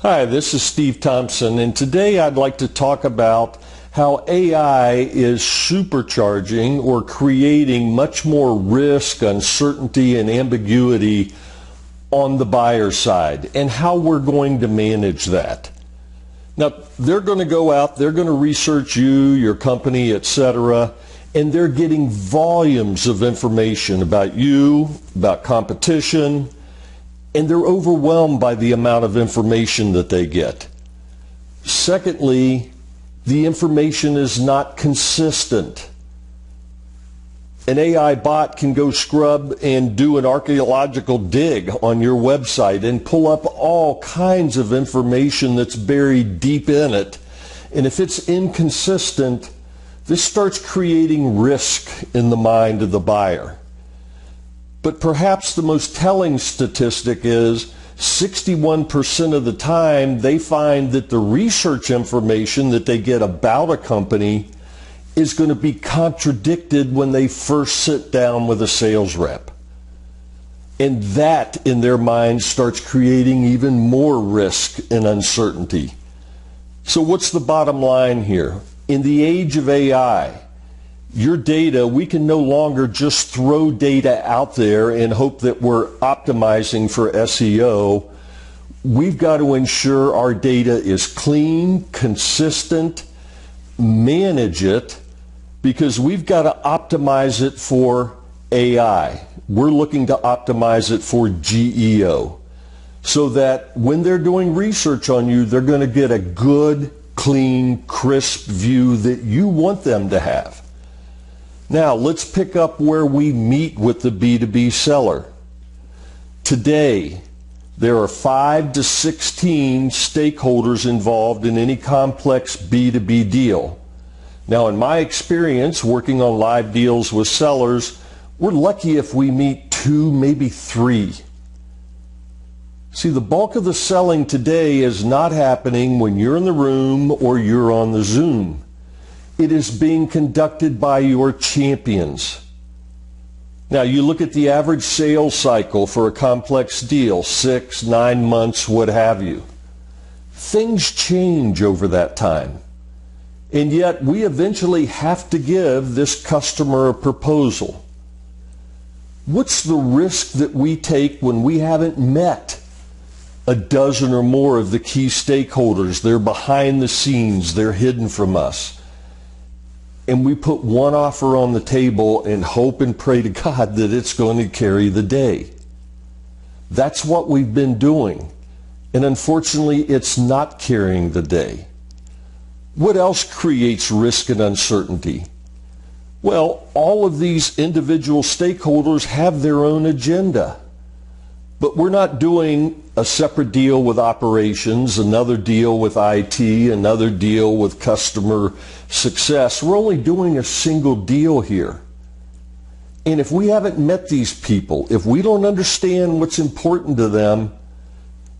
Hi, this is Steve Thompson, and today I'd like to talk about how AI is supercharging or creating much more risk, uncertainty, and ambiguity on the buyer side, and how we're going to manage that. Now, they're going to go out, they're going to research you, your company, etc., and they're getting volumes of information about you, about competition, and they're overwhelmed by the amount of information that they get. Secondly, the information is not consistent. An AI bot can go scrub and do an archaeological dig on your website and pull up all kinds of information that's buried deep in it. And if it's inconsistent, this starts creating risk in the mind of the buyer. But perhaps the most telling statistic is 61% of the time they find that the research information that they get about a company is going to be contradicted when they first sit down with a sales rep. And that, in their minds, starts creating even more risk and uncertainty. So what's the bottom line here? In the age of AI, your data, we can no longer just throw data out there and hope that we're optimizing for SEO. We've got to ensure our data is clean, consistent, manage it, because we've got to optimize it for AI. We're looking to optimize it for GEO, so that when they're doing research on you, they're going to get a good, clean, crisp view that you want them to have. Now, let's pick up where we meet with the B2B seller. Today, there are 5 to 16 stakeholders involved in any complex B2B deal. Now, in my experience working on live deals with sellers, we're lucky if we meet 2, maybe 3. See, the bulk of the selling today is not happening when you're in the room or you're on the Zoom. It is being conducted by your champions. Now, you look at the average sales cycle for a complex deal, 6, 9 months, what have you. Things change over that time. And yet, we eventually have to give this customer a proposal. What's the risk that we take when we haven't met a dozen or more of the key stakeholders? They're behind the scenes, they're hidden from us. And we put one offer on the table and hope and pray to God that it's going to carry the day. That's what we've been doing. And unfortunately, it's not carrying the day. What else creates risk and uncertainty? Well, all of these individual stakeholders have their own agenda. But we're not doing a separate deal with operations, another deal with IT, another deal with customer success. We're only doing a single deal here. And if we haven't met these people, if we don't understand what's important to them,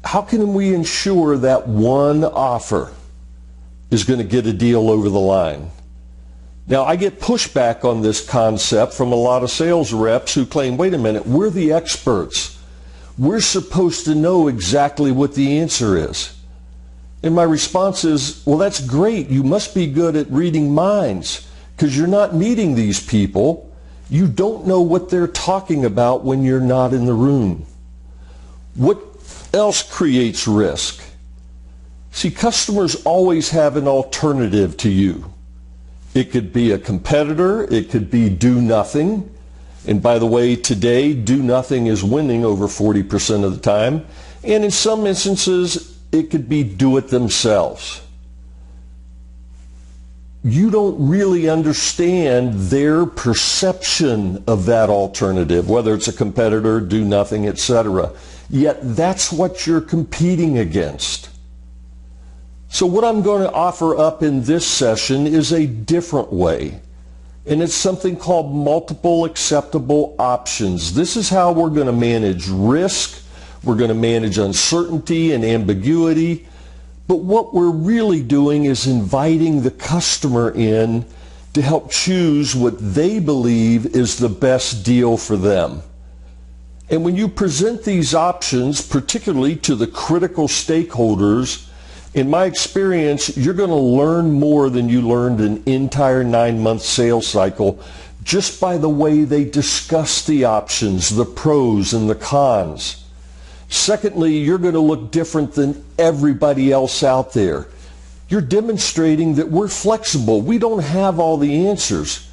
how can we ensure that one offer is going to get a deal over the line? Now, I get pushback on this concept from a lot of sales reps who claim, wait a minute, we're the experts. We're supposed to know exactly what the answer is. And my response is, well, that's great. You must be good at reading minds, because you're not meeting these people. You don't know what they're talking about when you're not in the room. What else creates risk? See, customers always have an alternative to you. It could be a competitor. It could be do nothing. And by the way, today, do nothing is winning over 40% of the time. And in some instances, it could be do it themselves. You don't really understand their perception of that alternative, whether it's a competitor, do nothing, etc. Yet that's what you're competing against. So what I'm going to offer up in this session is a different way. And it's something called multiple acceptable options. This is how we're going to manage risk. We're going to manage uncertainty and ambiguity. But what we're really doing is inviting the customer in to help choose what they believe is the best deal for them. And when you present these options, particularly to the critical stakeholders, in my experience, you're going to learn more than you learned an entire 9-month sales cycle just by the way they discuss the options, the pros and the cons. Secondly, you're going to look different than everybody else out there. You're demonstrating that we're flexible. We don't have all the answers,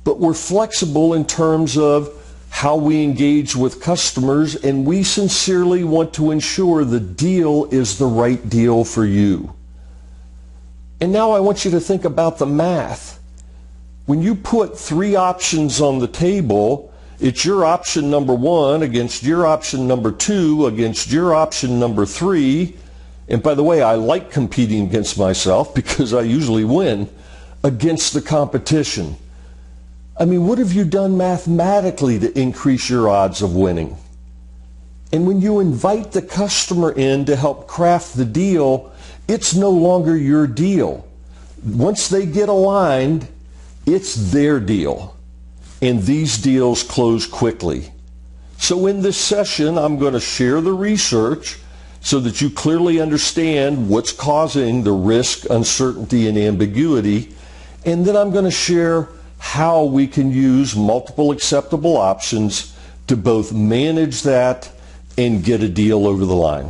but we're flexible in terms of how we engage with customers, and we sincerely want to ensure the deal is the right deal for you. And now I want you to think about the math. When you put 3 options on the table, it's your option number 1 against your option number 2 against your option number 3. And by the way, I like competing against myself because I usually win against the competition. I mean, what have you done mathematically to increase your odds of winning? And when you invite the customer in to help craft the deal, it's no longer your deal. Once they get aligned, it's their deal. And these deals close quickly. So in this session, I'm going to share the research so that you clearly understand what's causing the risk, uncertainty, and ambiguity. And then I'm going to share how we can use multiple acceptable options to both manage that and get a deal over the line.